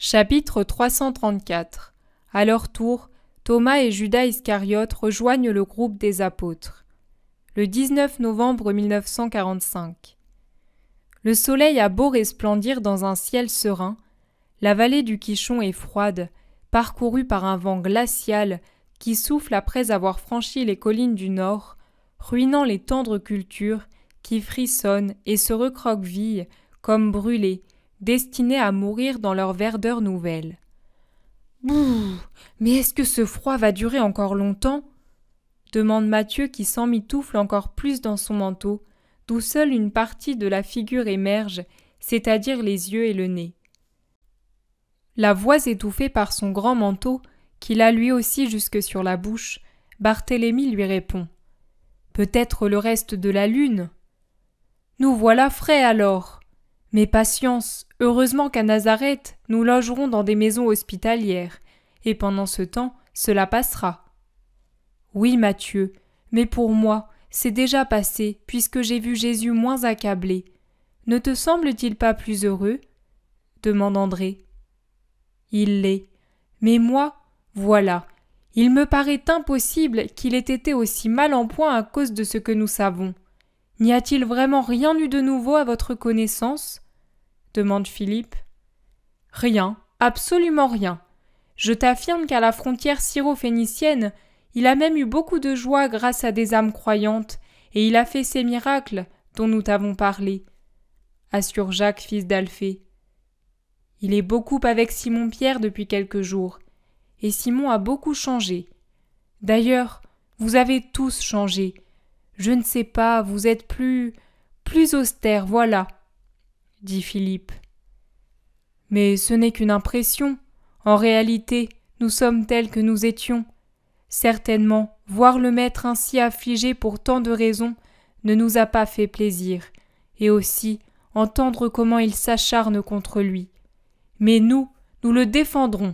Chapitre 334. À leur tour, Thomas et Judas Iscariote rejoignent le groupe des apôtres. Le 19 novembre 1945. Le soleil a beau resplendir dans un ciel serein, la vallée du Quichon est froide, parcourue par un vent glacial qui souffle après avoir franchi les collines du nord, ruinant les tendres cultures qui frissonnent et se recroquevillent comme brûlées, destinées à mourir dans leur verdeur nouvelle. Bouh! Mais est-ce que ce froid va durer encore longtemps? Demande Mathieu qui s'emmitoufle encore plus dans son manteau, d'où seule une partie de la figure émerge, c'est-à-dire les yeux et le nez. La voix étouffée par son grand manteau, qu'il a lui aussi jusque sur la bouche, Barthélemy lui répond. Peut-être le reste de la lune? Nous voilà frais alors. Mais patience, heureusement qu'à Nazareth, nous logerons dans des maisons hospitalières, et pendant ce temps, cela passera. Oui, Mathieu, mais pour moi, c'est déjà passé, puisque j'ai vu Jésus moins accablé. Ne te semble-t-il pas plus heureux? Demande André. Il l'est. Mais moi, voilà. Il me paraît impossible qu'il ait été aussi mal en point à cause de ce que nous savons. N'y a-t-il vraiment rien eu de nouveau à votre connaissance? Demande Philippe. Rien, absolument rien. Je t'affirme qu'à la frontière syro-phénicienne, il a même eu beaucoup de joie grâce à des âmes croyantes, et il a fait ces miracles dont nous t'avons parlé, assure Jacques, fils d'Alphée. Il est beaucoup avec Simon-Pierre depuis quelques jours, et Simon a beaucoup changé. D'ailleurs, vous avez tous changé. Je ne sais pas, vous êtes plus austère, voilà, dit Philippe. Mais ce n'est qu'une impression. En réalité, nous sommes tels que nous étions. Certainement, voir le maître ainsi affligé pour tant de raisons ne nous a pas fait plaisir, et aussi entendre comment ils s'acharnent contre lui. Mais nous le défendrons.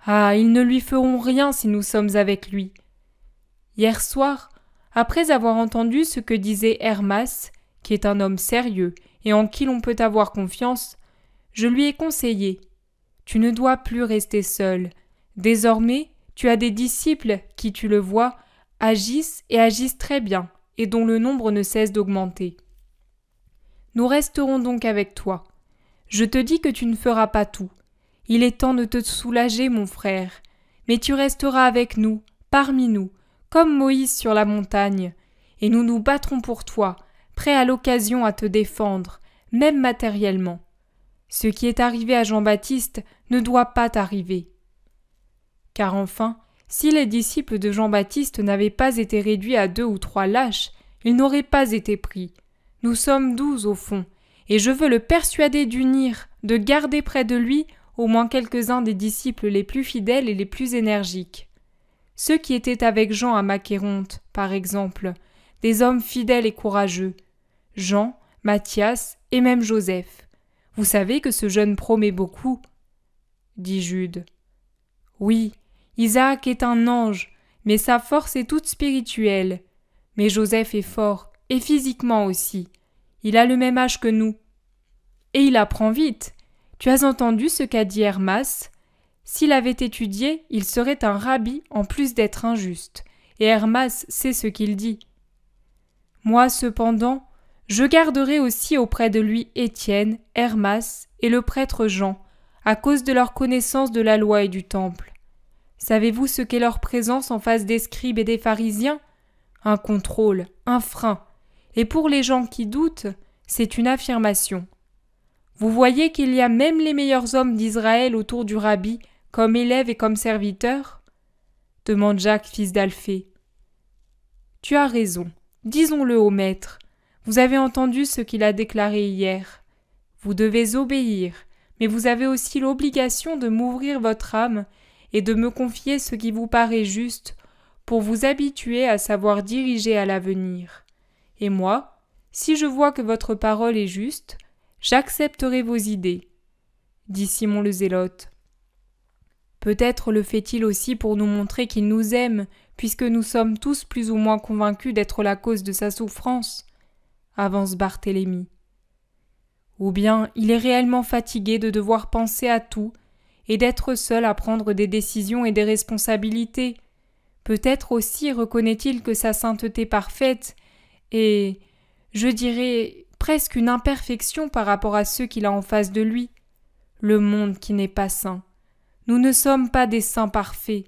Ah, ils ne lui feront rien si nous sommes avec lui. Hier soir, après avoir entendu ce que disait Hermas, qui est un homme sérieux et en qui l'on peut avoir confiance, je lui ai conseillé. Tu ne dois plus rester seul. Désormais, tu as des disciples qui, tu le vois, agissent très bien et dont le nombre ne cesse d'augmenter. Nous resterons donc avec toi. Je te dis que tu ne feras pas tout. Il est temps de te soulager, mon frère, mais tu resteras avec nous, parmi nous, comme Moïse sur la montagne, et nous nous battrons pour toi, prêts à l'occasion à te défendre, même matériellement. Ce qui est arrivé à Jean-Baptiste ne doit pas t'arriver. Car enfin, si les disciples de Jean-Baptiste n'avaient pas été réduits à 2 ou 3 lâches, ils n'auraient pas été pris. Nous sommes 12 au fond, et je veux le persuader d'unir, de garder près de lui au moins quelques-uns des disciples les plus fidèles et les plus énergiques. Ceux qui étaient avec Jean à Macéronte, par exemple, des hommes fidèles et courageux, Jean, Matthias et même Joseph. Vous savez que ce jeune promet beaucoup, dit Jude. Oui, Isaac est un ange, mais sa force est toute spirituelle. Mais Joseph est fort, et physiquement aussi. Il a le même âge que nous. Et il apprend vite. Tu as entendu ce qu'a dit Hermas? S'il avait étudié, il serait un rabbi en plus d'être injuste. Et Hermas sait ce qu'il dit. Moi, cependant, je garderai aussi auprès de lui Étienne, Hermas et le prêtre Jean, à cause de leur connaissance de la loi et du temple. Savez-vous ce qu'est leur présence en face des scribes et des pharisiens? Un contrôle, un frein. Et pour les gens qui doutent, c'est une affirmation. Vous voyez qu'il y a même les meilleurs hommes d'Israël autour du rabbi, comme élèves et comme serviteurs? Demande Jacques, fils d'Alphée. Tu as raison, disons-le au maître. Vous avez entendu ce qu'il a déclaré hier. Vous devez obéir, mais vous avez aussi l'obligation de m'ouvrir votre âme et de me confier ce qui vous paraît juste pour vous habituer à savoir diriger à l'avenir. Et moi, si je vois que votre parole est juste, j'accepterai vos idées, dit Simon le Zélote. Peut-être le fait-il aussi pour nous montrer qu'il nous aime, puisque nous sommes tous plus ou moins convaincus d'être la cause de sa souffrance, avance Barthélemy. Ou bien il est réellement fatigué de devoir penser à tout, et d'être seul à prendre des décisions et des responsabilités. Peut-être aussi reconnaît-il que sa sainteté parfaite est, je dirais, presque une imperfection par rapport à ceux qu'il a en face de lui. Le monde qui n'est pas saint. Nous ne sommes pas des saints parfaits,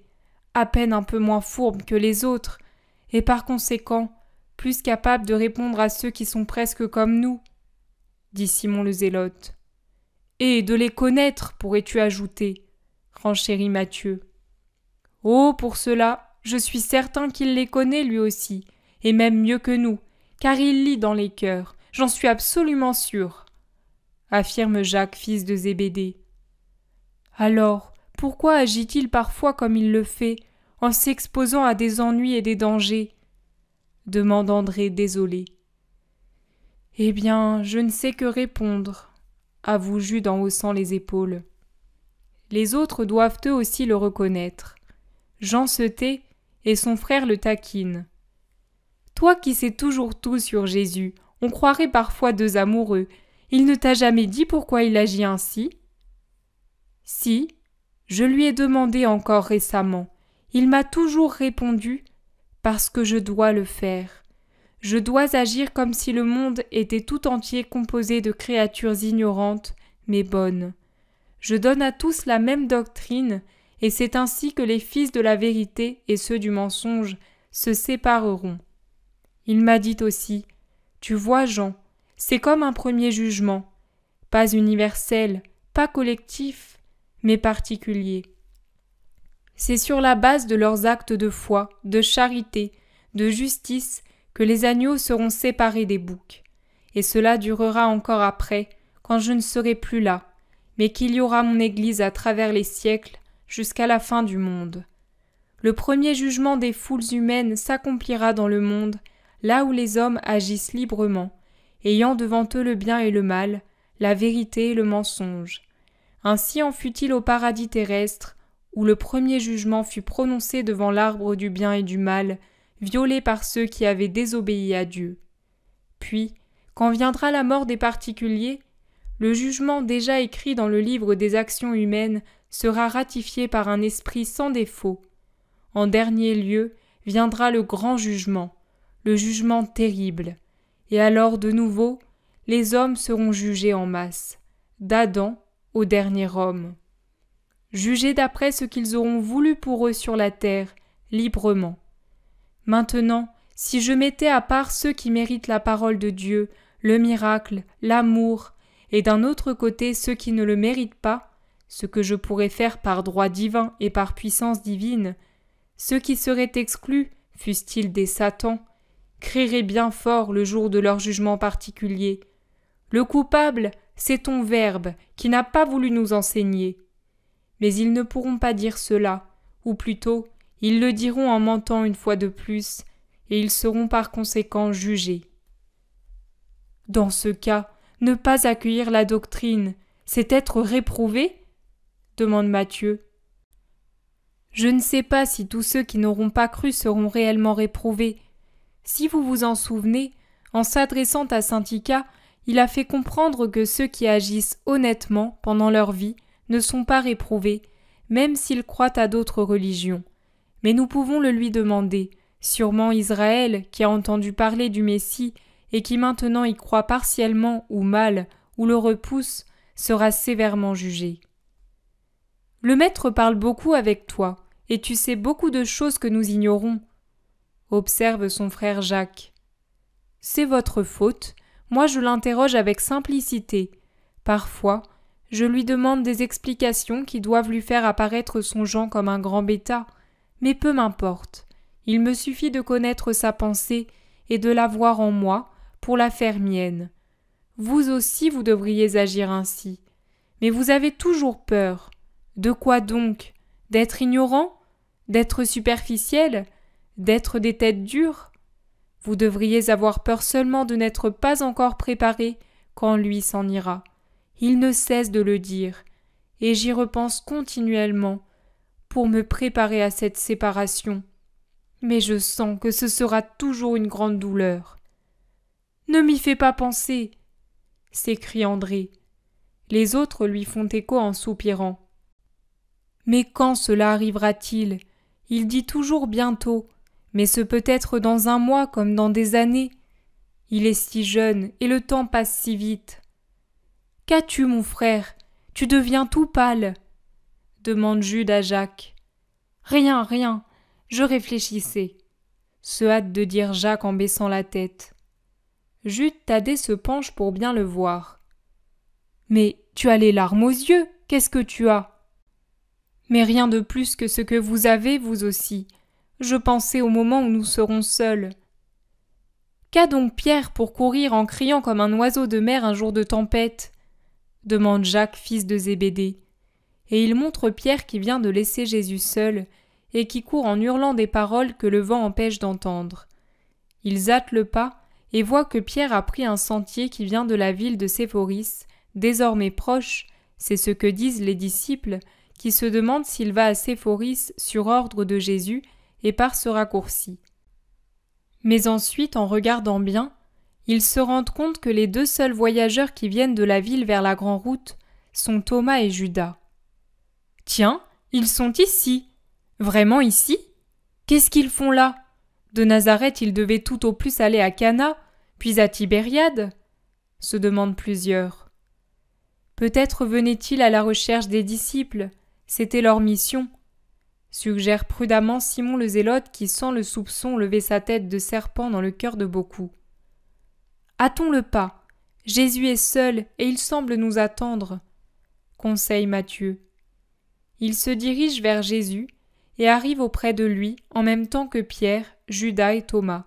à peine un peu moins fourbes que les autres, et par conséquent, plus capables de répondre à ceux qui sont presque comme nous, dit Simon le Zélote. Et de les connaître, pourrais-tu ajouter, renchérit Matthieu. Oh, pour cela, je suis certain qu'il les connaît lui aussi, et même mieux que nous, car il lit dans les cœurs, j'en suis absolument sûr, affirme Jacques, fils de Zébédée. Alors, pourquoi agit-il parfois comme il le fait, en s'exposant à des ennuis et des dangers ? Demande André désolé. Eh bien, je ne sais que répondre, avoue Jude en haussant les épaules. Les autres doivent eux aussi le reconnaître. Jean se tait et son frère le taquine. Toi qui sais toujours tout sur Jésus, on croirait parfois deux amoureux. Il ne t'a jamais dit pourquoi il agit ainsi ? Si, je lui ai demandé encore récemment. Il m'a toujours répondu « parce que je dois le faire. Je dois agir comme si le monde était tout entier composé de créatures ignorantes, mais bonnes. Je donne à tous la même doctrine, et c'est ainsi que les fils de la vérité et ceux du mensonge se sépareront. Il m'a dit aussi « Tu vois, Jean, c'est comme un premier jugement, pas universel, pas collectif, mais particulier. C'est sur la base de leurs actes de foi, de charité, de justice que les agneaux seront séparés des boucs. Et cela durera encore après, quand je ne serai plus là, mais qu'il y aura mon Église à travers les siècles, jusqu'à la fin du monde. Le premier jugement des foules humaines s'accomplira dans le monde, là où les hommes agissent librement, ayant devant eux le bien et le mal, la vérité et le mensonge. Ainsi en fut-il au paradis terrestre, où le premier jugement fut prononcé devant l'arbre du bien et du mal, violé par ceux qui avaient désobéi à Dieu. Puis, quand viendra la mort des particuliers, le jugement déjà écrit dans le livre des actions humaines sera ratifié par un esprit sans défaut. En dernier lieu, viendra le grand jugement, le jugement terrible, et alors de nouveau, les hommes seront jugés en masse, d'Adam au dernier homme. Jugés d'après ce qu'ils auront voulu pour eux sur la terre, librement. Maintenant, si je mettais à part ceux qui méritent la parole de Dieu, le miracle, l'amour, et d'un autre côté ceux qui ne le méritent pas, ce que je pourrais faire par droit divin et par puissance divine, ceux qui seraient exclus, fussent-ils des satans, crieraient bien fort le jour de leur jugement particulier. Le coupable, c'est ton Verbe qui n'a pas voulu nous enseigner. Mais ils ne pourront pas dire cela, ou plutôt, ils le diront en mentant une fois de plus, et ils seront par conséquent jugés. Dans ce cas, ne pas accueillir la doctrine, c'est être réprouvé ? Demande Matthieu. Je ne sais pas si tous ceux qui n'auront pas cru seront réellement réprouvés. Si vous vous en souvenez, en s'adressant à saint Ika, il a fait comprendre que ceux qui agissent honnêtement pendant leur vie ne sont pas réprouvés, même s'ils croient à d'autres religions. Mais nous pouvons le lui demander. Sûrement Israël, qui a entendu parler du Messie et qui maintenant y croit partiellement ou mal, ou le repousse, sera sévèrement jugé. Le maître parle beaucoup avec toi, et tu sais beaucoup de choses que nous ignorons, observe son frère Jacques. C'est votre faute, moi je l'interroge avec simplicité. Parfois, je lui demande des explications qui doivent lui faire apparaître son Jean comme un grand bêta, mais peu m'importe. Il me suffit de connaître sa pensée et de la voir en moi pour la faire mienne. Vous aussi vous devriez agir ainsi. Mais vous avez toujours peur. De quoi donc ? D'être ignorant ? D'être superficiel ? D'être des têtes dures ? Vous devriez avoir peur seulement de n'être pas encore préparé quand lui s'en ira. Il ne cesse de le dire, et j'y repense continuellement pour me préparer à cette séparation. Mais je sens que ce sera toujours une grande douleur. « Ne m'y fais pas penser !» s'écrie André. Les autres lui font écho en soupirant. Mais quand cela arrivera-t-il? Il dit toujours bientôt, mais ce peut être dans un mois comme dans des années. Il est si jeune et le temps passe si vite. Qu'as-tu, mon frère? Tu deviens tout pâle, demande Jude à Jacques. Rien, rien, je réfléchissais, se hâte de dire Jacques en baissant la tête. Jude Thaddée se penche pour bien le voir. Mais tu as les larmes aux yeux, qu'est-ce que tu as? Mais rien de plus que ce que vous avez, vous aussi. Je pensais au moment où nous serons seuls. Qu'a donc Pierre pour courir en criant comme un oiseau de mer un jour de tempête? Demande Jacques, fils de Zébédée. Et il montre Pierre qui vient de laisser Jésus seul et qui court en hurlant des paroles que le vent empêche d'entendre. Ils hâtent le pas et voient que Pierre a pris un sentier qui vient de la ville de Séphoris, désormais proche, c'est ce que disent les disciples, qui se demandent s'il va à Séphoris sur ordre de Jésus et par ce raccourci. Mais ensuite, en regardant bien, ils se rendent compte que les deux seuls voyageurs qui viennent de la ville vers la grande route sont Thomas et Judas. Tiens, ils sont ici. Vraiment ici? Qu'est-ce qu'ils font là? De Nazareth, ils devaient tout au plus aller à Cana, puis à Tibériade, se demandent plusieurs. Peut-être venaient-ils à la recherche des disciples, c'était leur mission, suggère prudemment Simon le Zélote qui sent le soupçon lever sa tête de serpent dans le cœur de beaucoup. Hâtons le pas, Jésus est seul et il semble nous attendre, conseille Matthieu. Il se dirige vers Jésus et arrive auprès de lui en même temps que Pierre, Judas et Thomas.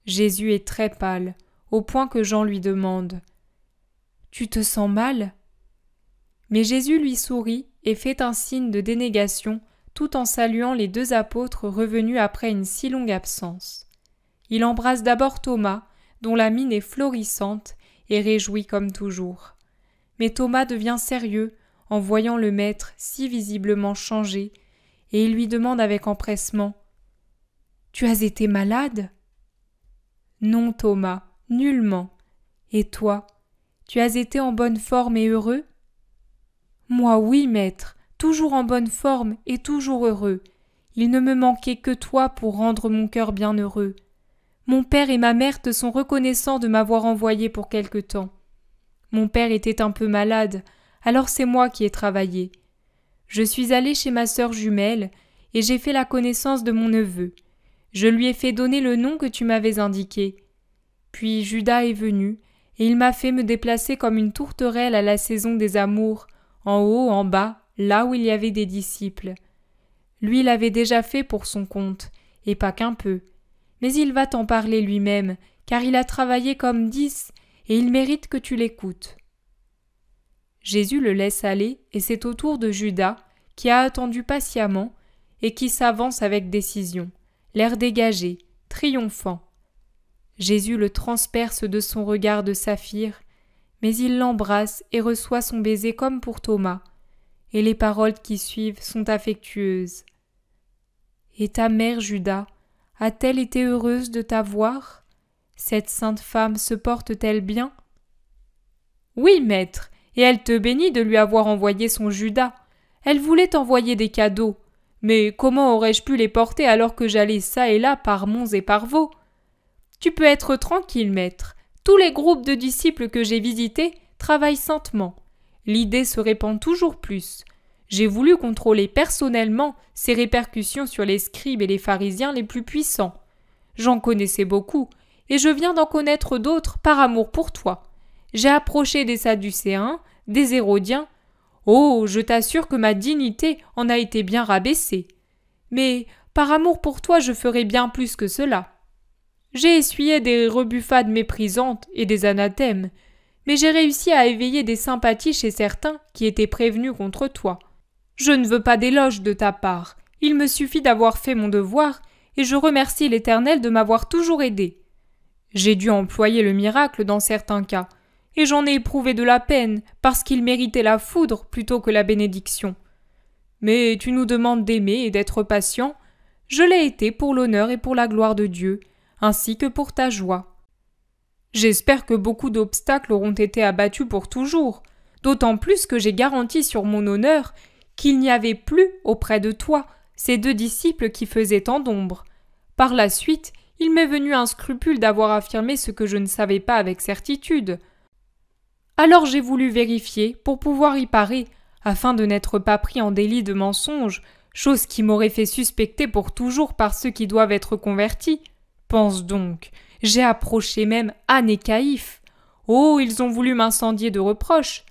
Jésus est très pâle, au point que Jean lui demande « Tu te sens mal ?» Mais Jésus lui sourit et fait un signe de dénégation tout en saluant les deux apôtres revenus après une si longue absence. Il embrasse d'abord Thomas, dont la mine est florissante et réjouie comme toujours. Mais Thomas devient sérieux en voyant le Maître si visiblement changé, et il lui demande avec empressement « Tu as été malade ?» « Non, Thomas, nullement. Et toi, tu as été en bonne forme et heureux ?»« Moi, oui, Maître, toujours en bonne forme et toujours heureux. Il ne me manquait que toi pour rendre mon cœur bien heureux. Mon père et ma mère te sont reconnaissants de m'avoir envoyé pour quelque temps. Mon père était un peu malade, alors c'est moi qui ai travaillé. Je suis allé chez ma sœur jumelle et j'ai fait la connaissance de mon neveu. Je lui ai fait donner le nom que tu m'avais indiqué. Puis Judas est venu, et il m'a fait me déplacer comme une tourterelle à la saison des amours, en haut, en bas, là où il y avait des disciples. Lui l'avait déjà fait pour son compte, et pas qu'un peu. Mais il va t'en parler lui-même, car il a travaillé comme 10, et il mérite que tu l'écoutes. Jésus le laisse aller, et c'est au tour de Judas, qui a attendu patiemment, et qui s'avance avec décision, l'air dégagé, triomphant. Jésus le transperce de son regard de saphir, mais il l'embrasse et reçoit son baiser comme pour Thomas, et les paroles qui suivent sont affectueuses. « Et ta mère, Judas, a-t-elle été heureuse de t'avoir? Cette sainte femme se porte-t-elle bien? »« Oui, maître, et elle te bénit de lui avoir envoyé son Judas. Elle voulait t'envoyer des cadeaux. Mais comment aurais-je pu les porter alors que j'allais çà et là par monts et par vaux? Tu peux être tranquille, maître. Tous les groupes de disciples que j'ai visités travaillent saintement. L'idée se répand toujours plus. J'ai voulu contrôler personnellement ses répercussions sur les scribes et les pharisiens les plus puissants. J'en connaissais beaucoup, et je viens d'en connaître d'autres par amour pour toi. J'ai approché des Sadducéens, des Hérodiens. Oh, je t'assure que ma dignité en a été bien rabaissée. Mais par amour pour toi, je ferai bien plus que cela. J'ai essuyé des rebuffades méprisantes et des anathèmes, mais j'ai réussi à éveiller des sympathies chez certains qui étaient prévenus contre toi. Je ne veux pas d'éloge de ta part, il me suffit d'avoir fait mon devoir, et je remercie l'Éternel de m'avoir toujours aidé. J'ai dû employer le miracle dans certains cas, et j'en ai éprouvé de la peine, parce qu'il méritait la foudre plutôt que la bénédiction. Mais tu nous demandes d'aimer et d'être patient, je l'ai été pour l'honneur et pour la gloire de Dieu, ainsi que pour ta joie. J'espère que beaucoup d'obstacles auront été abattus pour toujours, d'autant plus que j'ai garanti sur mon honneur qu'il n'y avait plus auprès de toi ces 2 disciples qui faisaient tant d'ombre. Par la suite, il m'est venu un scrupule d'avoir affirmé ce que je ne savais pas avec certitude. Alors j'ai voulu vérifier pour pouvoir y parer, afin de n'être pas pris en délit de mensonge, chose qui m'aurait fait suspecter pour toujours par ceux qui doivent être convertis. Pense donc, j'ai approché même Anne et Caïphe. Oh, ils ont voulu m'incendier de reproches.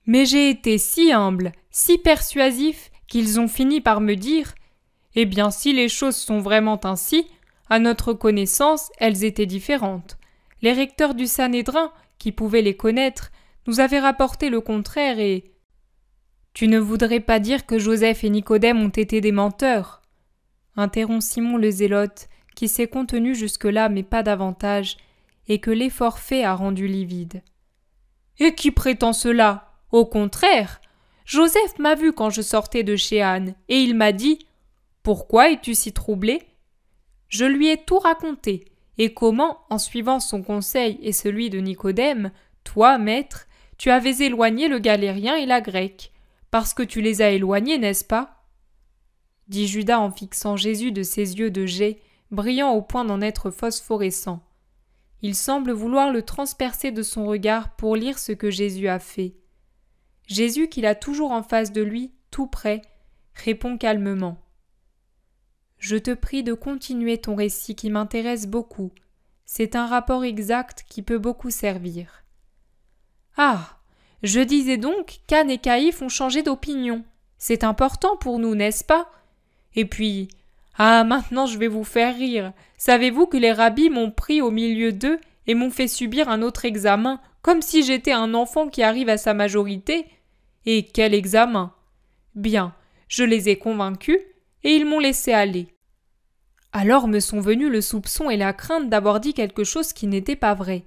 Mais j'ai été si humble, si persuasif, qu'ils ont fini par me dire « Eh bien, si les choses sont vraiment ainsi, à notre connaissance, elles étaient différentes. Les recteurs du Sanhédrin, qui pouvaient les connaître, nous avaient rapporté le contraire et… » Tu ne voudrais pas dire que Joseph et Nicodème ont été des menteurs, interrompt Simon le Zélote, qui s'est contenu jusque-là mais pas davantage, et que l'effort fait a rendu livide. Et qui prétend cela? Au contraire, Joseph m'a vu quand je sortais de chez Anne, et il m'a dit « Pourquoi es-tu si troublé ?» Je lui ai tout raconté, et comment, en suivant son conseil et celui de Nicodème, toi, maître, tu avais éloigné le galérien et la grecque, parce que tu les as éloignés, n'est-ce pas? Dit Judas en fixant Jésus de ses yeux de jet, brillants au point d'en être phosphorescents. Il semble vouloir le transpercer de son regard pour lire ce que Jésus a fait. Jésus, qu'il a toujours en face de lui, tout près, répond calmement. Je te prie de continuer ton récit qui m'intéresse beaucoup. C'est un rapport exact qui peut beaucoup servir. Ah, je disais donc qu'Anne et Caïphe ont changé d'opinion. C'est important pour nous, n'est-ce pas? Et puis, maintenant je vais vous faire rire. Savez-vous que les rabbis m'ont pris au milieu d'eux et m'ont fait subir un autre examen, comme si j'étais un enfant qui arrive à sa majorité? Et quel examen? Bien, je les ai convaincus et ils m'ont laissé aller. Alors me sont venus le soupçon et la crainte d'avoir dit quelque chose qui n'était pas vrai.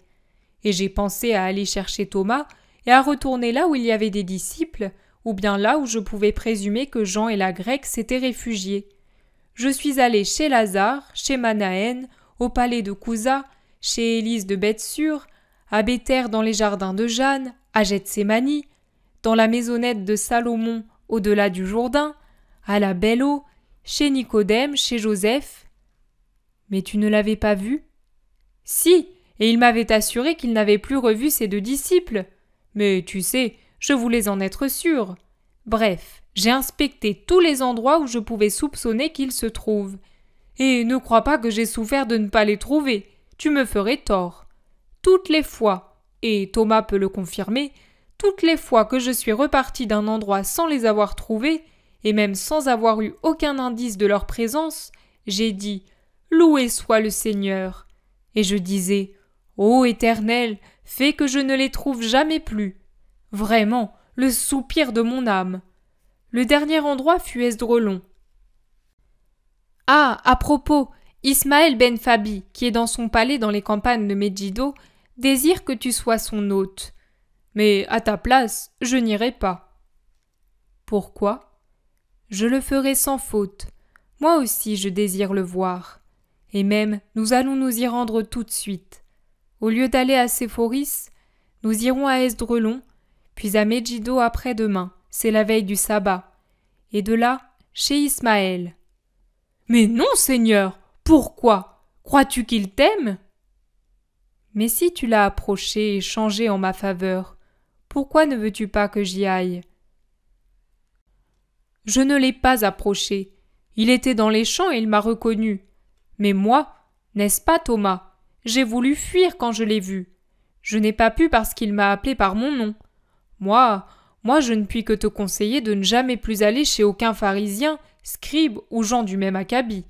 Et j'ai pensé à aller chercher Thomas et à retourner là où il y avait des disciples, ou bien là où je pouvais présumer que Jean et la Grecque s'étaient réfugiés. Je suis allé chez Lazare, chez Manaën, au palais de Cousa, chez Élise de Bethsur, à Béthère dans les jardins de Jeanne, à Gethsémani, dans la maisonnette de Salomon au-delà du Jourdain, à la Belle Eau, chez Nicodème, chez Joseph. Mais tu ne l'avais pas vu? Si, et il m'avait assuré qu'il n'avait plus revu ses 2 disciples. Mais tu sais, je voulais en être sûr. Bref, j'ai inspecté tous les endroits où je pouvais soupçonner qu'ils se trouvent. Et ne crois pas que j'ai souffert de ne pas les trouver, tu me ferais tort. Toutes les fois, et Thomas peut le confirmer, toutes les fois que je suis reparti d'un endroit sans les avoir trouvés, et même sans avoir eu aucun indice de leur présence, j'ai dit « Loué soit le Seigneur !» Et je disais « Ô Éternel, fais que je ne les trouve jamais plus !» Vraiment, le soupir de mon âme. Le dernier endroit fut Esdrelon. Ah, à propos, Ismaël ben Fabi, qui est dans son palais dans les campagnes de Megiddo, désire que tu sois son hôte. Mais à ta place, je n'irai pas. Pourquoi? Je le ferai sans faute. Moi aussi je désire le voir. Et même, nous allons nous y rendre tout de suite. Au lieu d'aller à Séphoris, nous irons à Esdrelon, puis à Megiddo après-demain, c'est la veille du sabbat, et de là, chez Ismaël. Mais non, Seigneur, pourquoi? Crois-tu qu'il t'aime? Mais si tu l'as approché et changé en ma faveur, pourquoi ne veux-tu pas que j'y aille? Je ne l'ai pas approché. Il était dans les champs et il m'a reconnu. Mais moi, n'est-ce pas, Thomas? J'ai voulu fuir quand je l'ai vu. Je n'ai pas pu parce qu'il m'a appelé par mon nom. Moi, je ne puis que te conseiller de ne jamais plus aller chez aucun pharisien, scribe ou gens du même acabit.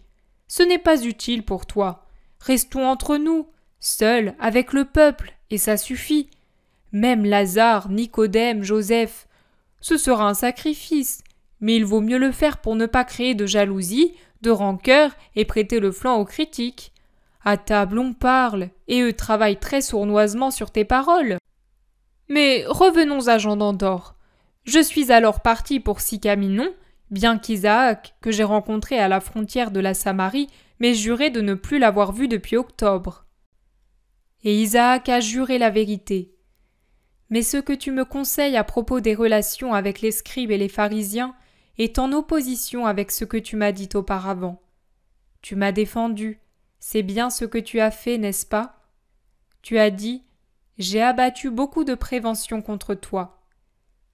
Ce n'est pas utile pour toi. Restons entre nous, seuls, avec le peuple, et ça suffit. Même Lazare, Nicodème, Joseph, ce sera un sacrifice, mais il vaut mieux le faire pour ne pas créer de jalousie, de rancœur et prêter le flanc aux critiques. À table on parle, et eux travaillent très sournoisement sur tes paroles. Mais revenons à Jean d'Andorre. Je suis alors parti pour Sicaminon, bien qu'Isaac, que j'ai rencontré à la frontière de la Samarie, m'ait juré de ne plus l'avoir vu depuis octobre. Et Isaac a juré la vérité. Mais ce que tu me conseilles à propos des relations avec les scribes et les pharisiens, est en opposition avec ce que tu m'as dit auparavant. Tu m'as défendu, c'est bien ce que tu as fait, n'est-ce pas? Tu as dit « J'ai abattu beaucoup de préventions contre toi ».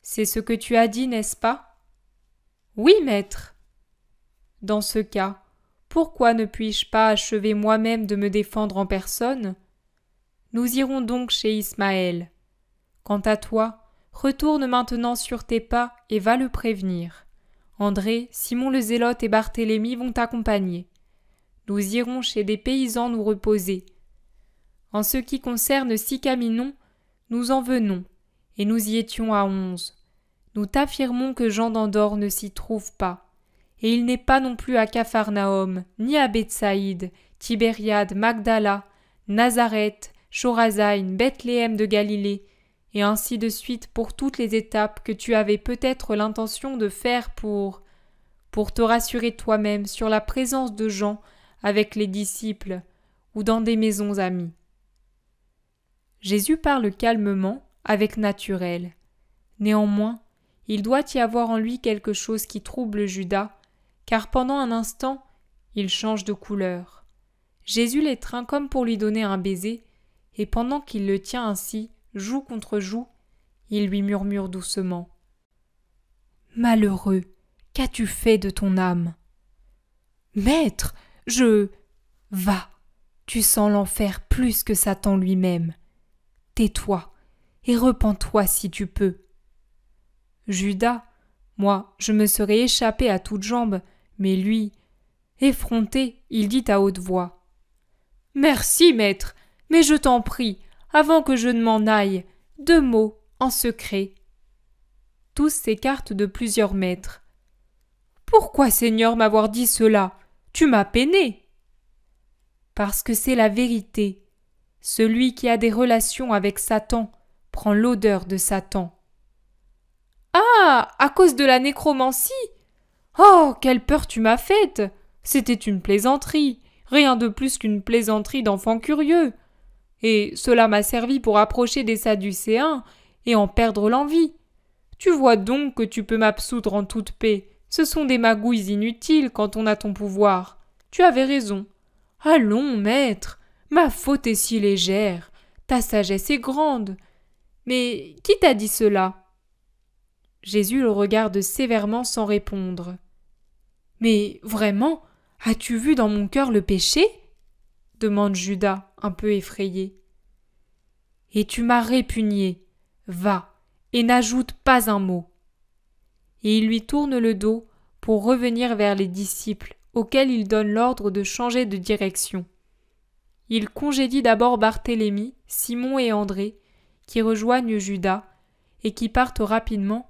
C'est ce que tu as dit, n'est-ce pas? Oui, maître. Dans ce cas, pourquoi ne puis-je pas achever moi-même de me défendre en personne? Nous irons donc chez Ismaël. Quant à toi, retourne maintenant sur tes pas et va le prévenir. André, Simon le Zélote et Barthélemy vont t'accompagner. Nous irons chez des paysans nous reposer. En ce qui concerne Sicaminon, nous en venons, et nous y étions à 11. Nous t'affirmons que Jean d'Andorre ne s'y trouve pas, et il n'est pas non plus à Capharnaüm, ni à Bethsaïde, Tibériade, Magdala, Nazareth, Chorazaïn, Bethléem de Galilée, et ainsi de suite pour toutes les étapes que tu avais peut-être l'intention de faire pour te rassurer toi-même sur la présence de Jean avec les disciples ou dans des maisons amies. Jésus parle calmement, avec naturel. Néanmoins, il doit y avoir en lui quelque chose qui trouble Judas, car pendant un instant, il change de couleur. Jésus l'étreint comme pour lui donner un baiser, et pendant qu'il le tient ainsi, joue contre joue, il lui murmure doucement « Malheureux, qu'as-tu fait de ton âme ?»« Maître, Va, tu sens l'enfer plus que Satan lui-même. Tais-toi et repens-toi si tu peux. » Judas, moi, je me serais échappé à toutes jambes, mais lui, effronté, il dit à haute voix « Merci, maître, mais je t'en prie, avant que je ne m'en aille, 2 mots, en secret. » Tous s'écartent de plusieurs mètres. « Pourquoi, Seigneur, m'avoir dit cela? Tu m'as peiné. » Parce que c'est la vérité. Celui qui a des relations avec Satan prend l'odeur de Satan. « Ah, à cause de la nécromancie? Oh, quelle peur tu m'as faite! C'était une plaisanterie, rien de plus qu'une plaisanterie d'enfant curieux. Et cela m'a servi pour approcher des Sadducéens et en perdre l'envie. Tu vois donc que tu peux m'absoudre en toute paix. Ce sont des magouilles inutiles quand on a ton pouvoir. Tu avais raison. Allons, maître, ma faute est si légère, ta sagesse est grande. Mais qui t'a dit cela? » Jésus le regarde sévèrement sans répondre. « Mais vraiment, as-tu vu dans mon cœur le péché ?» demande Judas, un peu effrayé. « Et tu m'as répugné. Va, et n'ajoute pas un mot. » Et il lui tourne le dos pour revenir vers les disciples, auxquels il donne l'ordre de changer de direction. Il congédie d'abord Barthélemy, Simon et André, qui rejoignent Judas et qui partent rapidement,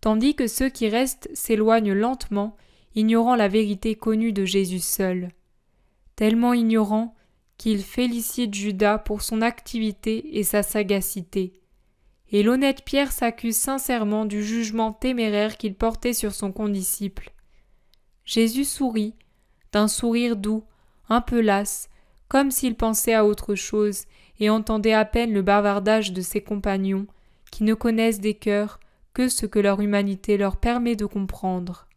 tandis que ceux qui restent s'éloignent lentement, ignorant la vérité connue de Jésus seul. Tellement ignorant qu'il félicite Judas pour son activité et sa sagacité. Et l'honnête Pierre s'accuse sincèrement du jugement téméraire qu'il portait sur son condisciple. Jésus sourit, d'un sourire doux, un peu las, comme s'il pensait à autre chose et entendait à peine le bavardage de ses compagnons, qui ne connaissent des cœurs que ce que leur humanité leur permet de comprendre.